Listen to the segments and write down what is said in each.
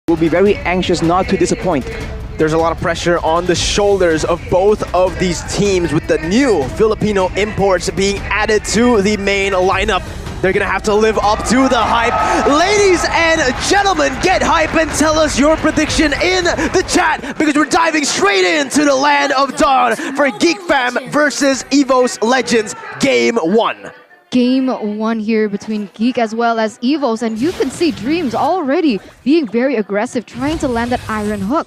will be very anxious not to disappoint. There's a lot of pressure on the shoulders of both of these teams with the new Filipino imports being added to the main lineup. They're gonna have to live up to the hype. Ladies and gentlemen, get hype and tell us your prediction in the chat because we're diving straight into the land of dawn for Geek Fam versus Evos Legends Game 1. Game 1 here between Geek as well as Evos, and you can see Dreams already being very aggressive, trying to land that iron hook.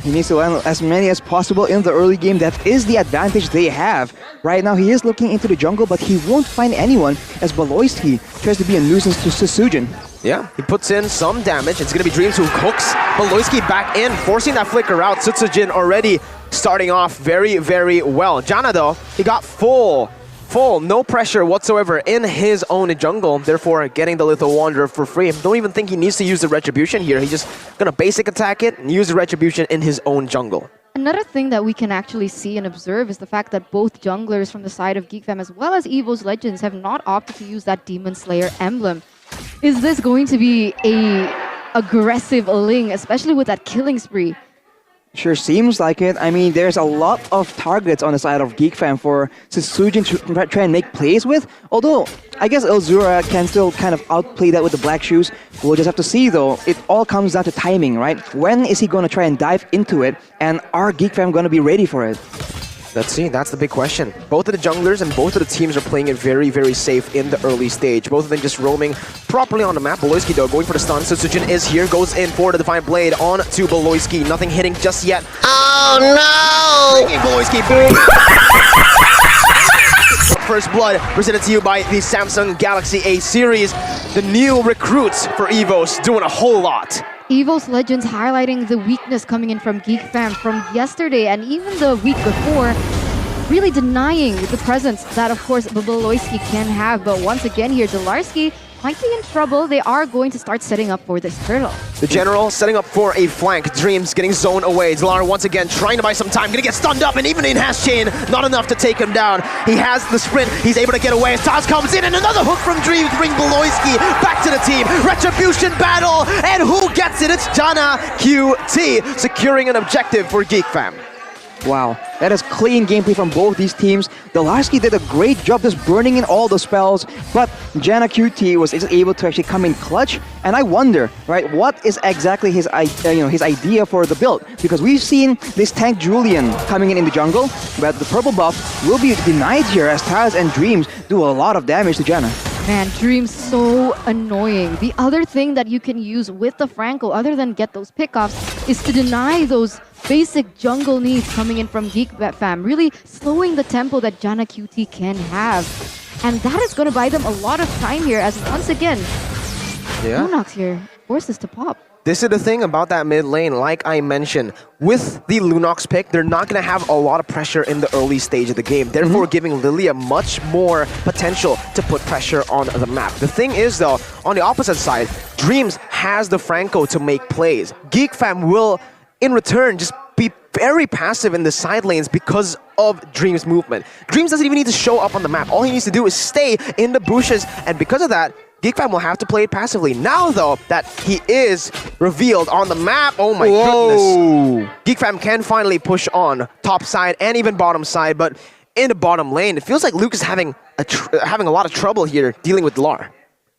He needs to land as many as possible in the early game. That is the advantage they have. Right now, he is looking into the jungle, but he won't find anyone as Baloyski tries to be a nuisance to Sasujin. Yeah, he puts in some damage. It's going to be Dreams who hooks Baloyski back in, forcing that flicker out. Sasujin already starting off very, very well. Jana, though, he got full, no pressure whatsoever in his own jungle, therefore getting the Lethal Wanderer for free. Don't even think he needs to use the Retribution here. He's just gonna basic attack it and use the Retribution in his own jungle. Another thing that we can actually see and observe is the fact that both junglers from the side of Geek Fam as well as Evos Legends have not opted to use that Demon Slayer emblem. Is this going to be a aggressive Ling, especially with that killing spree? Sure seems like it. I mean, there's a lot of targets on the side of Geek Fam for Sasujin to try and make plays with. Although, I guess Elzura can still kind of outplay that with the Black Shoes. We'll just have to see, though. It all comes down to timing, right? When is he going to try and dive into it? And are Geek Fam going to be ready for it? Let's see, that's the big question. Both of the junglers and both of the teams are playing it very, very safe in the early stage. Both of them just roaming properly on the map. Baloyski, though, going for the stun. Sasujin is here, goes in for the Defiant Blade on to Baloyski. Nothing hitting just yet. Oh no! Baloyski. First Blood, presented to you by the Samsung Galaxy A series. The new recruits for Evos doing a whole lot. Evos Legends highlighting the weakness coming in from Geek Fam from yesterday and even the week before, really denying the presence that, of course, Baloyski can have. But once again here, Delarski might be in trouble. They are going to start setting up for this turtle. The General setting up for a flank. Dreams getting zoned away. Delar once again trying to buy some time. Gonna get stunned up, and even in Hash Chain, not enough to take him down. He has the sprint. He's able to get away. Taz comes in, and another hook from Dreams bring Baloyski back to the team. Retribution battle, and who gets it? It's Jana QT securing an objective for Geek Fam. Wow, that is clean gameplay from both these teams. Delarski did a great job just burning in all the spells, but Jana QT was able to actually come in clutch. And I wonder, right, what is exactly his idea for the build? Because we've seen this tank Julian coming in the jungle, but the purple buff will be denied here as Taz and Dreams do a lot of damage to Jana. Man, Dreams so annoying. The other thing that you can use with the Franco, other than get those pickoffs, is to deny those basic jungle needs coming in from Geek Fam, really slowing the tempo that Jana QT can have. And that is going to buy them a lot of time here, as once again, Lunox here forces to pop. This is the thing about that mid lane, like I mentioned. With the Lunox pick, they're not going to have a lot of pressure in the early stage of the game, therefore giving Lilia much more potential to put pressure on the map. The thing is, though, on the opposite side, Dreams has the Franco to make plays. Geek Fam will, in return, just be very passive in the side lanes because of Dreams' movement. Dreams doesn't even need to show up on the map. All he needs to do is stay in the bushes, and because of that, Geek Fam will have to play it passively. Now, though, that he is revealed on the map, oh my goodness. Geek Fam can finally push on top side and even bottom side, but in the bottom lane, it feels like Luke is having a lot of trouble here dealing with Lar.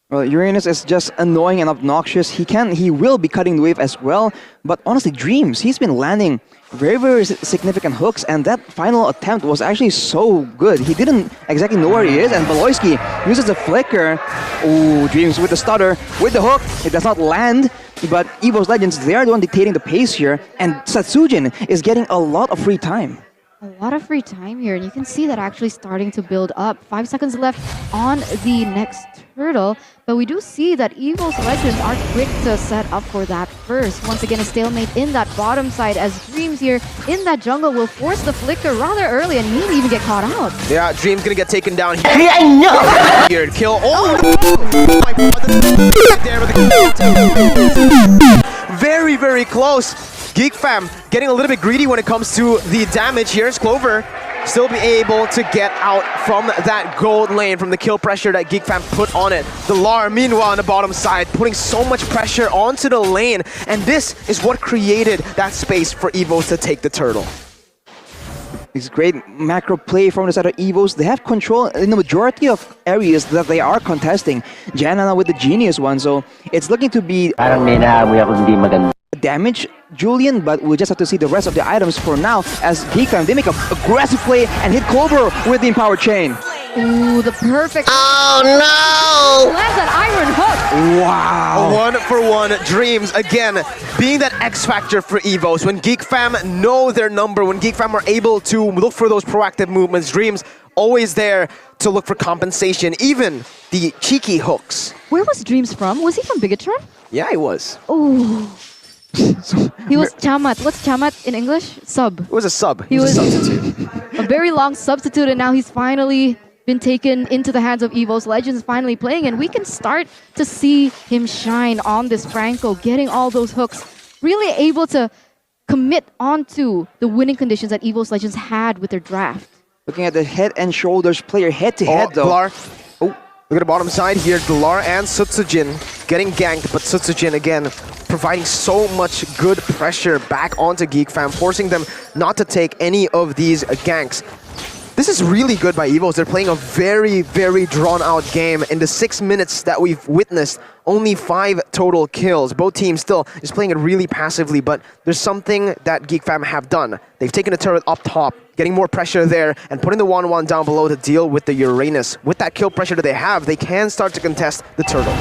Well, Uranus is just annoying and obnoxious. He will be cutting the wave as well, but honestly, Dreams, he's been landing very, very significant hooks, and that final attempt was actually so good. He didn't exactly know where he is, and Baloyski uses the flicker. Oh, Dreams with the stutter, with the hook. It does not land, but Evos Legends, they are the one dictating the pace here, and Sasujin is getting a lot of free time. A lot of free time here, and you can see that actually starting to build up. 5 seconds left on the next turtle, but we do see that Evos Legends are quick to set up for that first. Once again, a stalemate in that bottom side as Dreams here in that jungle will force the flicker rather early, and he'll even get caught out. Yeah, Dream's gonna get taken down here. I know! Here, kill. Oh, very, very close. Geek Fam getting a little bit greedy when it comes to the damage. Here's Clover still be able to get out from that gold lane, from the kill pressure that Geek Fam put on it. Delar, meanwhile, on the bottom side, putting so much pressure onto the lane, and this is what created that space for Evos to take the turtle. It's great macro play from the side of Evos. They have control in the majority of areas that they are contesting. Janana with the genius one, so it's looking to be Parang may naamoy ako hindi maganda. damage Julian, but we'll just have to see the rest of the items for now as Geek Fam, they make an aggressive play and hit Clover with the empowered chain. Ooh, the perfect Oh no! lands that iron hook. Wow. A 1-for-1 Dreams, again, being that X factor for Evos. When Geek Fam know their number, when Geek Fam are able to look for those proactive movements, Dreams always there to look for compensation, even the cheeky hooks. Where was Dreams from? Was he from Bigatron? Yeah, it was. Oh, he was Chamat. What's Chamat in English? Sub. It was a sub. He was a substitute. a very long substitute, and now he's finally been taken into the hands of Evos. Legends finally playing, and we can start to see him shine on this Franco, getting all those hooks, really able to commit onto the winning conditions that Evos Legends had with their draft. Looking at the head and shoulders player head to head though. Delar. Oh, look at the bottom side here. Delar and Sutsujin getting ganked, but Sutsujin again providing so much good pressure back onto Geek Fam, forcing them not to take any of these ganks. This is really good by Evos. They're playing a very, very drawn-out game. In the 6 minutes that we've witnessed, only 5 total kills. Both teams still just playing it really passively, but there's something that Geek Fam have done. They've taken the turret up top, getting more pressure there, and putting the 1-1 down below to deal with the Uranus. With that kill pressure that they have, they can start to contest the turtle.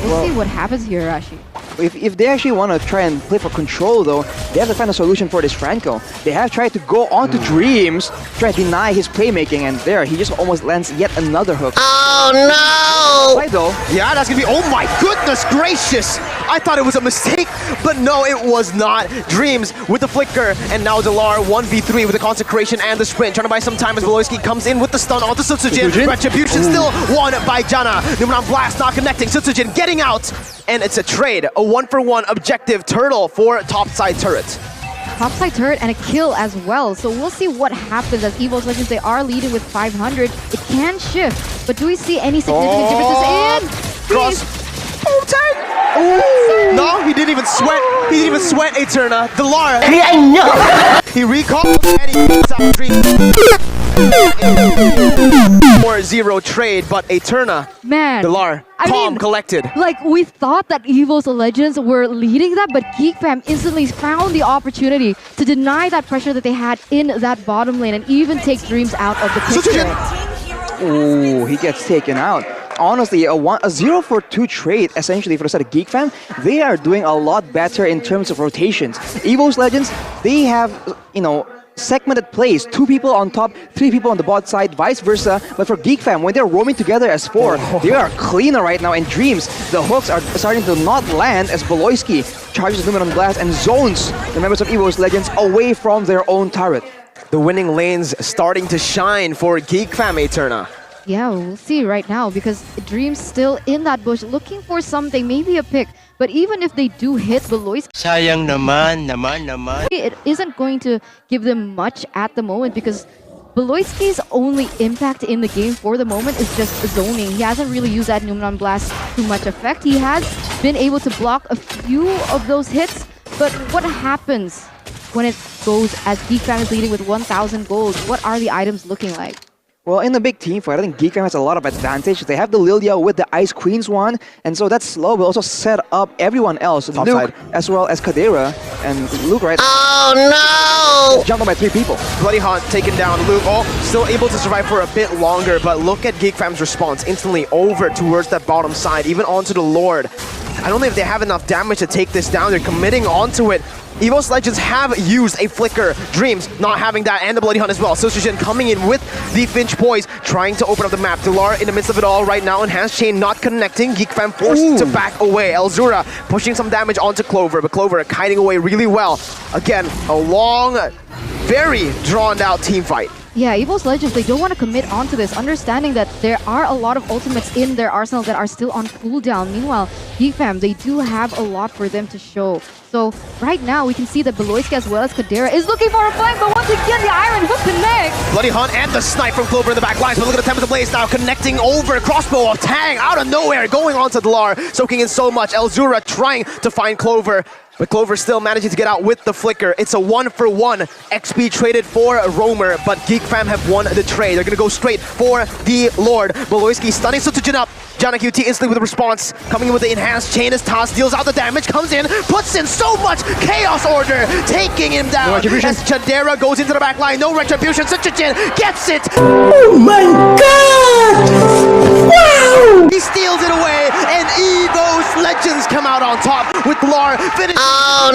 We'll see what happens here, Rashi. If they actually want to try and play for control though, they have to find a solution for this Franco. They have tried to go on to Dreams, try to deny his playmaking, and there, he just almost lands yet another hook. Oh no! Why though? Yeah, that's gonna be, oh my goodness gracious! I thought it was a mistake, but no, it was not. Dreams with the flicker, and now Delar 1v3 with the consecration and the sprint, trying to buy some time as Voloisky comes in with the stun onto Sutsujin. Retribution still won by Jana. Numeron Blast not connecting, Sutsujin getting out, and it's a trade, a 1-for-1 objective turtle for topside turret. Topside turret and a kill as well. So we'll see what happens as Evos Legends, they are leading with 500. It can shift, but do we see any significant differences in? Cross. Oh, no, he didn't even sweat. He didn't even sweat Eterna. Delar. He recalled and he gets out Dream. 4-0 trade, but Eterna. Man, Delar. Calm, collected. Like, we thought that Evos Legends were leading that, but Geek Fam instantly found the opportunity to deny that pressure that they had in that bottom lane and even take Dreams out of the picture. Ooh, he gets taken out. Honestly, a 0-for-2 trade essentially for the side of Geek Fam. They are doing a lot better in terms of rotations. Evos Legends, they have, segmented plays. 2 people on top, 3 people on the bot side, vice versa. But for Geek Fam, when they're roaming together as 4, they are cleaner right now. And Dreams, the hooks are starting to not land as Voloisky charges Numeron Blast and zones the members of Evos Legends away from their own turret. The winning lanes starting to shine for Geek Fam Eterna. Yeah, we'll see right now because Dreams still in that bush looking for something, maybe a pick. But even if they do hit Voloisky, Sayang naman. it isn't going to give them much at the moment because Voloisky's only impact in the game for the moment is just zoning. He hasn't really used that Numeron Blast to much effect. He has been able to block a few of those hits, but what happens when it goes as Geek Fam is leading with 1,000 gold? What are the items looking like? Well, in the big team fight, I think Geek Fam has a lot of advantage. They have the Lilia with the Ice Queen's one, and so that slow will also set up everyone else. Top Luke, side. as well as Kadera, and Luke, right? Oh no! Jumped on by 3 people. Bloody Hunt taken down. Luke, still able to survive for a bit longer, but look at Geek Fam's response. Instantly over towards that bottom side, even onto the Lord. I don't know if they have enough damage to take this down. They're committing onto it. Evos Legends have used a flicker. Dreams not having that, and the Bloody Hunt as well. Sutsujin coming in with the Finch Poise, trying to open up the map. Delar in the midst of it all right now. Enhanced Chain not connecting. Geek Fam forced to back away. Elzura pushing some damage onto Clover, but Clover kiting away really well. Again, a long, very drawn out team fight. Yeah, Evos Legends, they don't want to commit onto this, understanding that there are a lot of ultimates in their arsenal that are still on cooldown. Meanwhile, Geek Fam, they do have a lot for them to show. So right now, we can see that Beloyski as well as Kadera is looking for a flank, but once again, the Iron Hook connects. Bloody Hunt and the snipe from Clover in the back lines, but look at the Tempest of Blaze now connecting over. Crossbow of Tang out of nowhere, going on to Dalar, soaking in so much. Elzura trying to find Clover, but Clover still managing to get out with the flicker. It's a 1-for-1 XP traded for Roamer, but Geek Fam have won the trade. They're gonna go straight for the Lord. Beloyski stunning Sutsujin up. Jana QT instantly with a response, coming in with the enhanced chain as Taz deals out the damage, comes in, puts in so much Chaos Order, taking him down. As Chadera goes into the back line, no retribution. Sutsujin gets it. Oh my god! Wow! He steals it away, and Evos Legends come out on top with Lar finishing. Oh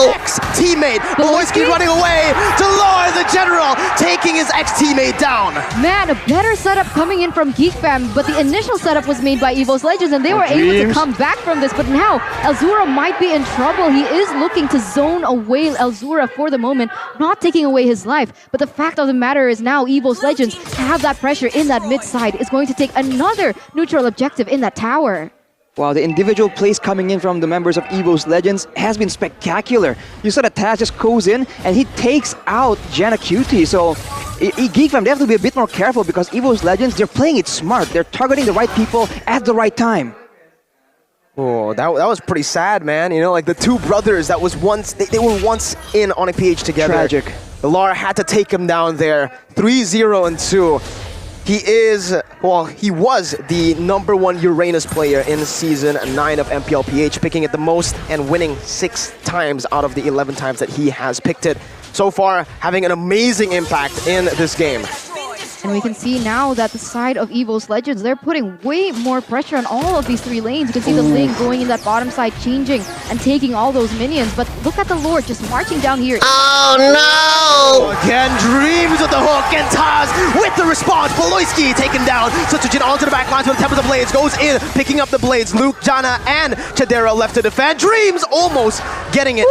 no! Ex-teammate, Beloyski running away to Lar, the general, taking his ex-teammate down. Man, a better setup coming in from Geek Fam, but the initial setup was made by Evos Legends and they were able to come back from this. But now, Elzura might be in trouble. He is looking to zone away Elzura for the moment, not taking away his life. But the fact of the matter is now Evos Legends have that pressure in that mid side. Is going to take another neutral objective in that tower. Wow, the individual plays coming in from the members of Evos Legends has been spectacular. You saw that Taz just goes in and he takes out Jana QT. So Geek Fam, they have to be a bit more careful because Evos Legends, they're playing it smart. They're targeting the right people at the right time. Oh, that was pretty sad, man. You know, like the two brothers that was once, they were once in on a PH together. Tragic. The Lara had to take him down there. 3-0 and 2. He is, well, he was the #1 Uranus player in Season 9 of MPL-PH, picking it the most and winning 6 times out of the 11 times that he has picked it. So far, having an amazing impact in this game. And we can see now that the side of Evos Legends, they're putting way more pressure on all of these 3 lanes. You can see the lane going in that bottom side, changing and taking all those minions. But look at the Lord just marching down here. Oh no! Again, Dreams with the hook, and Taz with the response. Beloyski taken down. Sutsujin onto the back lines with the Tempest of Blades, goes in, picking up the blades. Luke, Jana, and Chadera left to defend. Dreams almost getting it.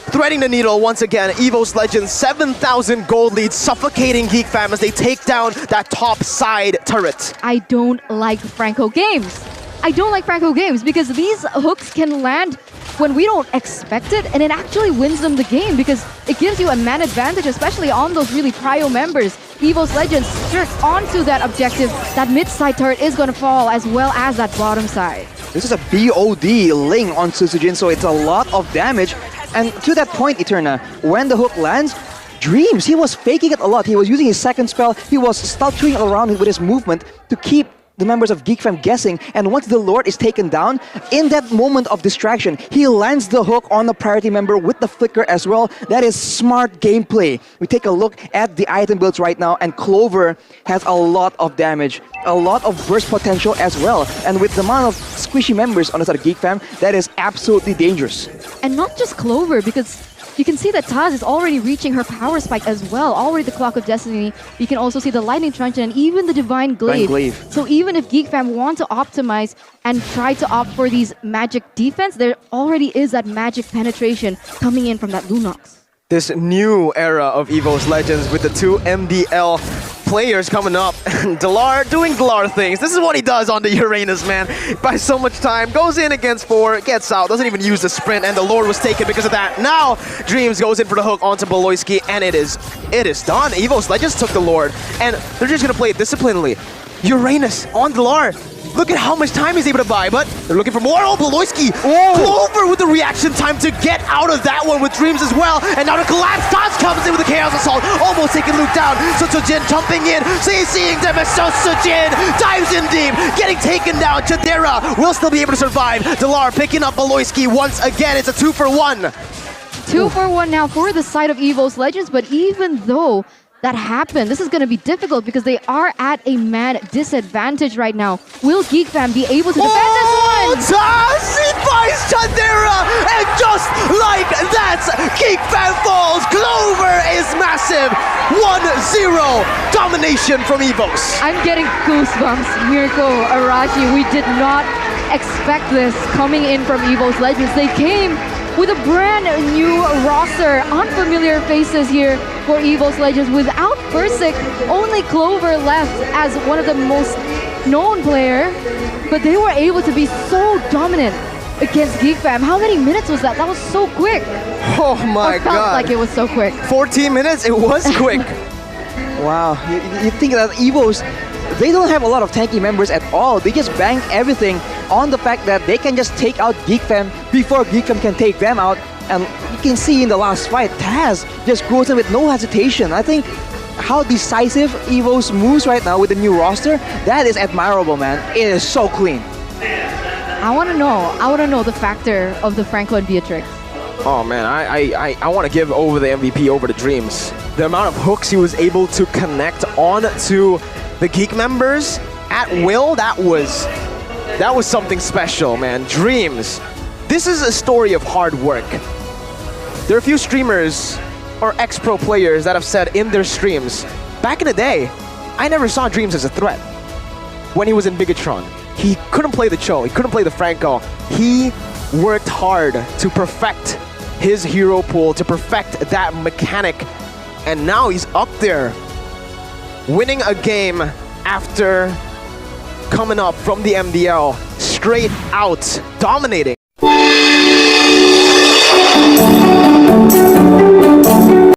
Threading the needle once again. Evos Legends, 7,000 gold lead, suffocating Geek Fam as they take down that top side turret. I don't like Franco games. I don't like Franco games because these hooks can land when we don't expect it, and it actually wins them the game because it gives you a man advantage, especially on those really prio members. Evos Legends straight onto that objective. That mid-side turret is going to fall as well as that bottom side. This is a BOD Ling on Sutsujin, so it's a lot of damage. And to that point, Eterna, when the hook lands, Dreams, he was faking it a lot. He was using his second spell. He was stuttering around with his movement to keep the members of Geek Fam guessing. And once the Lord is taken down, in that moment of distraction, he lands the hook on the priority member with the flicker as well. That is smart gameplay. We take a look at the item builds right now, and Clover has a lot of damage, a lot of burst potential as well. And with the amount of squishy members on the side of Geek Fam, that is absolutely dangerous. And not just Clover, because you can see that Taz is already reaching her power spike as well. Already the Clock of Destiny. You can also see the Lightning Truncheon and even the Divine Glaive. So even if Geek Fam want to optimize and try to opt for these magic defense, there already is that magic penetration coming in from that Lunox. This new era of Evos Legends with the 2 MDL players coming up. Dalar doing Dalar things. This is what he does on the Uranus, man. Buys so much time, goes in against 4, gets out, doesn't even use the sprint, and the Lord was taken because of that. Now, Dreams goes in for the hook onto Beloyski, and it is done. Evos Legends took the Lord, and they're just gonna play it disciplinedly. Uranus on Dalar. Look at how much time he's able to buy, but they're looking for more. Oh, Beloyski! Clover with the reaction time to get out of that one with Dreams as well. And now the collapse. Taz comes in with the Chaos Assault, almost taking Luke down. Sutsujin jumping in, seeing them as Sutsujin dives in deep, getting taken down. Chadera will still be able to survive. Dalar picking up Beloyski once again. It's a 2-for-1. 2-for-1 now for the side of Evos Legends, but even though that happened, this is going to be difficult because they are at a man disadvantage right now. Will Geek Fam be able to defend this one? Taz, he buys Chadera, and just like that, Geek Fam falls. Clover is massive. 1-0 domination from Evos. I'm getting goosebumps, Mirko, Arashi. We did not expect this coming in from Evos Legends. They came with a brand new roster, unfamiliar faces here for Evos Legends. Without Versik, only Clover left as one of the most known player, but they were able to be so dominant against Geek Fam. How many minutes was that? That was so quick. Oh my It felt god. like it was so quick. 14 minutes? It was quick. Wow, you think that Evos, they don't have a lot of tanky members at all. They just bank everything on the fact that they can just take out Geek Fam before Geek Fam can take them out. And you can see in the last fight, Taz just goes in with no hesitation. I think how decisive Evos moves right now with the new roster, that is admirable, man. It is so clean. I want to know the factor of the Franco and Beatrix. Oh man, I want to give over the MVP over the Dreams. The amount of hooks he was able to connect on to the Geek members at will, that was something special, man. Dreams. This is a story of hard work. There are a few streamers or ex-pro players that have said in their streams, back in the day, I never saw Dreams as a threat. When he was in Bigatron, he couldn't play the Cho, he couldn't play the Franco. He worked hard to perfect his hero pool, to perfect that mechanic, and now he's up there winning a game after coming up from the MDL straight out, dominating.